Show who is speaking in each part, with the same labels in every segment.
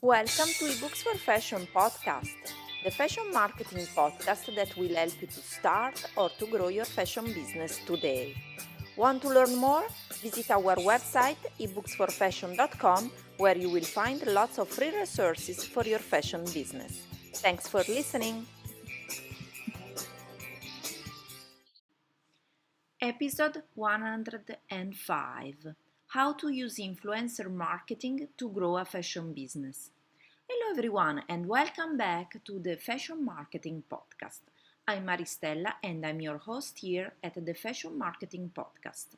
Speaker 1: Welcome to eBooks for Fashion podcast, the fashion marketing podcast that will help you to start or to grow your fashion business today. Want to learn more? Visit our website ebooksforfashion.com where you will find lots of free resources for your fashion business. Thanks for listening. Episode 105: How to use influencer marketing to grow a fashion business. Hello everyone and welcome back to the Fashion Marketing Podcast. I'm Maristella and I'm your host here at the Fashion Marketing Podcast.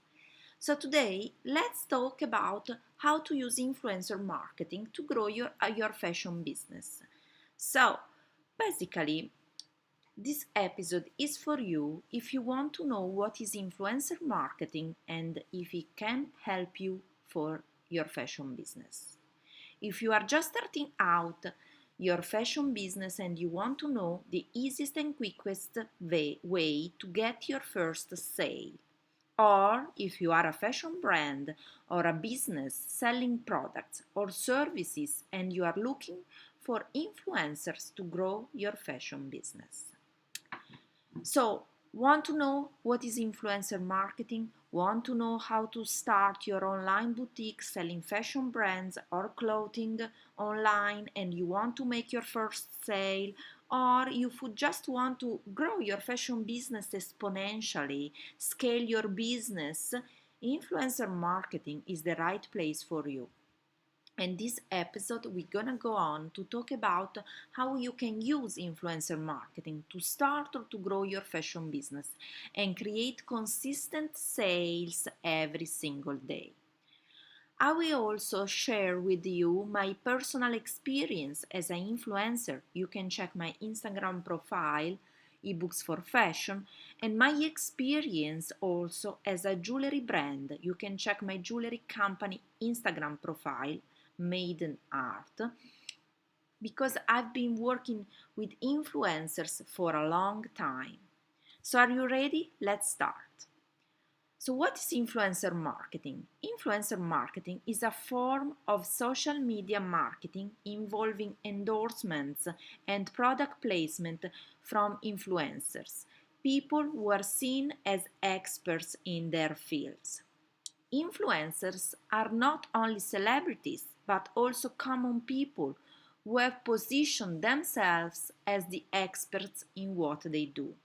Speaker 1: So today let's talk about how to use influencer marketing to grow your fashion business. So basically this episode is for you if you want to know what is influencer marketing and if it can help you for your fashion business. If you are just starting out your fashion business and you want to know the easiest and quickest way to get your first sale, or if you are a fashion brand or a business selling products or services and you are looking for influencers to grow your fashion business. So, want to know what is influencer marketing? Want to know how to start your online boutique selling fashion brands or clothing online and you want to make your first sale? Or you just want to grow your fashion business exponentially, scale your business? Influencer marketing is the right place for you. In this episode, we're gonna go on to talk about how you can use influencer marketing to start or to grow your fashion business and create consistent sales every single day. I will also share with you my personal experience as an influencer. You can check my Instagram profile, eBooks for Fashion, and my experience also as a jewelry brand. You can check my jewelry company Instagram profile, Maiden Art, because I've been working with influencers for a long time. So are you ready? Let's start. So what is influencer marketing? Influencer marketing is a form of social media marketing involving endorsements and product placement from influencers, people who are seen as experts in their fields. Influencers are not only celebrities but also common people who have positioned themselves as the experts in what they do.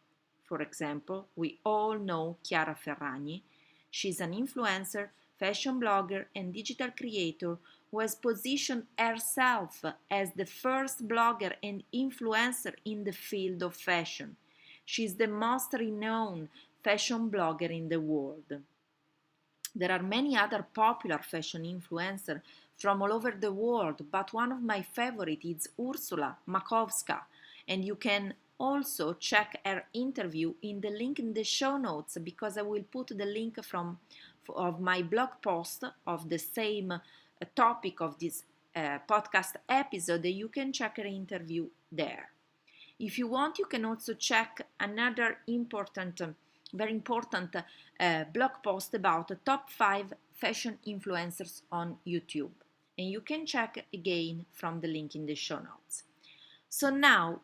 Speaker 1: For example, we all know Chiara Ferragni. She's an influencer, fashion blogger, and digital creator who has positioned herself as the first blogger and influencer in the field of fashion. She's the most renowned fashion blogger in the world. There are many other popular fashion influencers from all over the world, but one of my favorites is Ursula Makowska, and you can also check her interview in the link in the show notes because I will put the link of my blog post of the same topic of this podcast episode. You can check her interview there. If you want, you can also check another very important blog post about the top 5 fashion influencers on YouTube. And you can check again from the link in the show notes. So now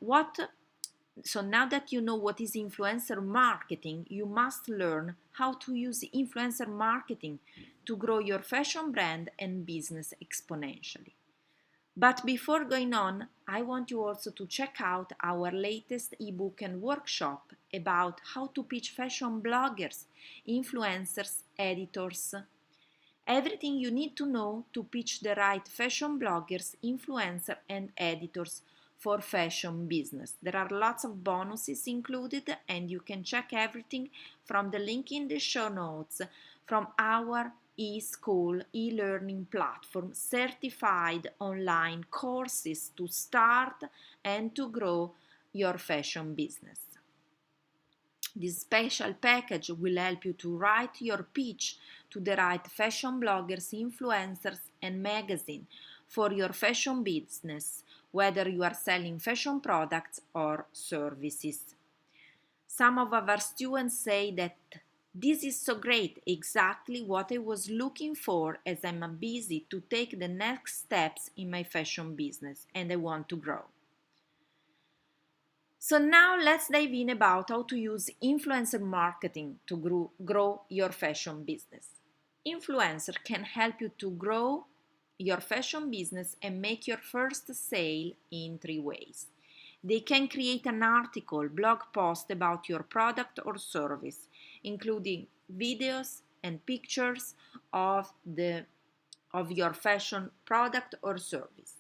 Speaker 1: that you know what is influencer marketing, you must learn how to use influencer marketing to grow your fashion brand and business exponentially. But before going on, I want you also to check out our latest ebook and workshop about how to pitch fashion bloggers, influencers, editors. Everything you need to know to pitch the right fashion bloggers, influencers, and editors for fashion business. There are lots of bonuses included, and you can check everything from the link in the show notes from our e-school, e-learning platform, certified online courses to start and to grow your fashion business. This special package will help you to write your pitch to the right fashion bloggers, influencers, and magazine for your fashion business, whether you are selling fashion products or services. Some of our students say that This is so great, exactly what I was looking for as I'm busy to take the next steps in my fashion business and I want to grow. So now let's dive in about how to use influencer marketing to grow your fashion business. Influencer can help you to grow your fashion business and make your first sale in 3 ways. They can create an article, blog post about your product or service, including videos and pictures of your fashion product or service.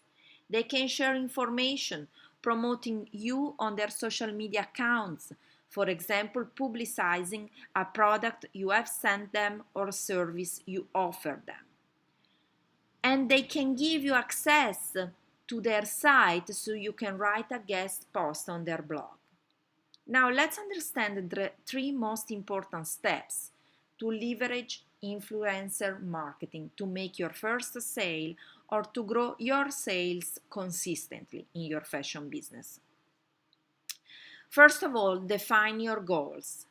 Speaker 1: They can share information promoting you on their social media accounts, for example, publicizing a product you have sent them or service you offer them. And they can give you access to their site so you can write a guest post on their blog. Now let's understand the 3 most important steps to leverage influencer marketing to make your first sale or to grow your sales consistently in your fashion business. First of all, define your goals.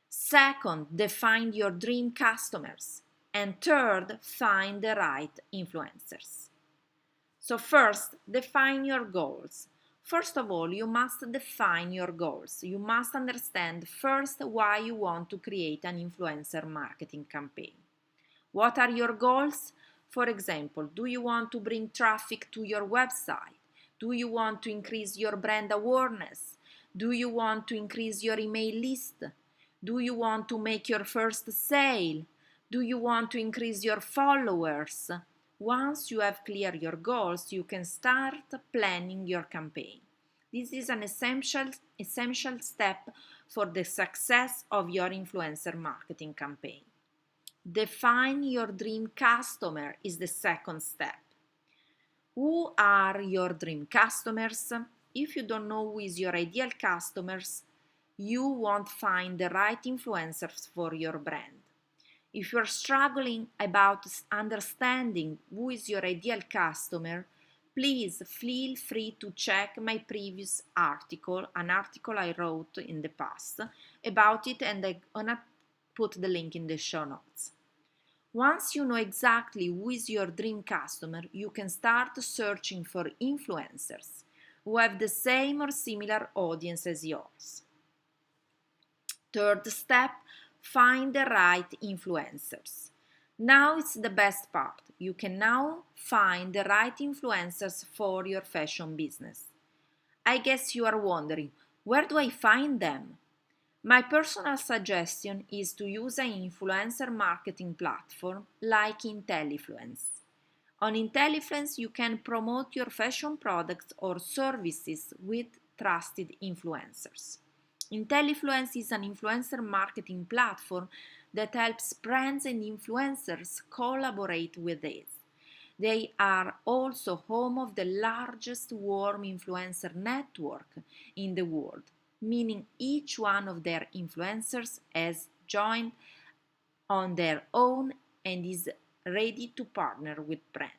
Speaker 1: Second, define your dream customers. And third, find the right influencers. So first, define your goals. First of all, you must define your goals. You must understand first why you want to create an influencer marketing campaign. What are your goals? For example, do you want to bring traffic to your website? Do you want to increase your brand awareness? Do you want to increase your email list? Do you want to make your first sale? Do you want to increase your followers? Once you have clear your goals, you can start planning your campaign. This is an essential step for the success of your influencer marketing campaign. Define your dream customer is the second step. Who are your dream customers? If you don't know who is your ideal customers, you won't find the right influencers for your brand. If you're struggling about understanding who is your ideal customer, please feel free to check my previous article, an article I wrote in the past about it, and I'm gonna put the link in the show notes. Once you know exactly who is your dream customer, you can start searching for influencers who have the same or similar audience as yours. Third step, find the right influencers. Now it's the best part. You can now find the right influencers for your fashion business. I guess you are wondering, where do I find them? My personal suggestion is to use an influencer marketing platform like IntelliFluence. On IntelliFluence, you can promote your fashion products or services with trusted influencers. IntelliFluence is an influencer marketing platform that helps brands and influencers collaborate with it. They are also home of the largest warm influencer network in the world, meaning each one of their influencers has joined on their own and is ready to partner with brands.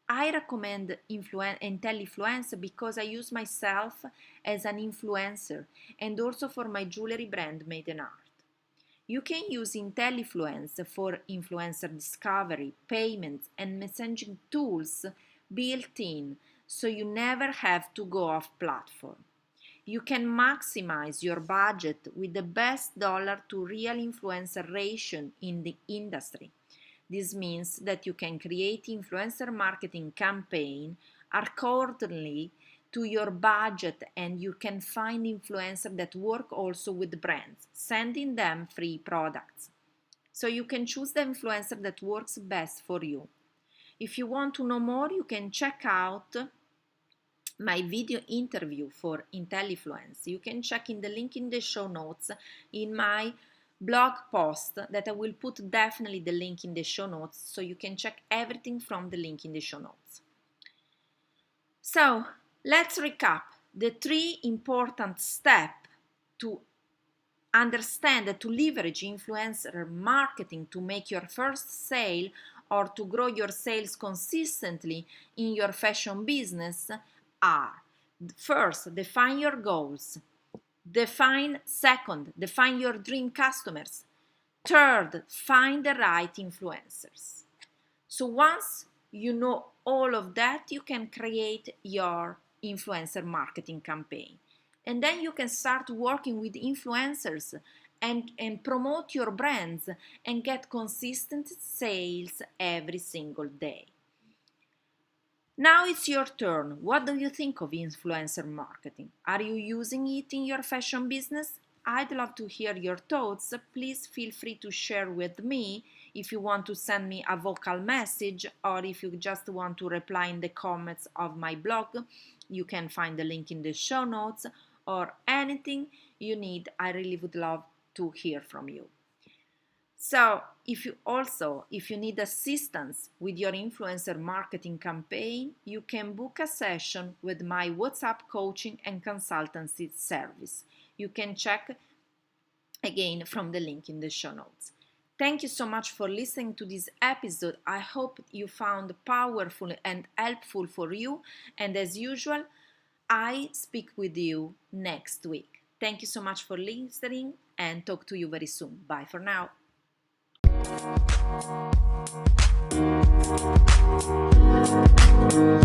Speaker 1: I recommend IntelliFluence because I use myself as an influencer and also for my jewelry brand Maiden Art. You can use IntelliFluence for influencer discovery, payments, and messaging tools built in, so you never have to go off platform. You can maximize your budget with the best dollar to real influencer ratio in the industry. This means that you can create influencer marketing campaign accordingly to your budget, and you can find influencers that work also with brands, sending them free products. So you can choose the influencer that works best for you. If you want to know more, you can check out my video interview for IntelliFluence. You can check in the link in the show notes in my blog post that I will put definitely the link in the show notes, so you can check everything from the link in the show notes. So let's recap the 3 important steps to understand, to leverage influencer marketing to make your first sale or to grow your sales consistently in your fashion business are: first, define your goals. Second, define your dream customers. Third, find the right influencers. So once you know all of that, you can create your influencer marketing campaign. And then you can start working with influencers and promote your brands and get consistent sales every single day. Now it's your turn. What do you think of influencer marketing? Are you using it in your fashion business? I'd love to hear your thoughts. Please feel free to share with me if you want to send me a vocal message or if you just want to reply in the comments of my blog. You can find the link in the show notes or anything you need. I really would love to hear from you. So if you need assistance with your influencer marketing campaign, you can book a session with my WhatsApp coaching and consultancy service. You can check again from the link in the show notes. Thank you so much for listening to this episode. I hope you found powerful and helpful for you. And as usual, I speak with you next week. Thank you so much for listening and talk to you very soon. Bye for now. Thank you.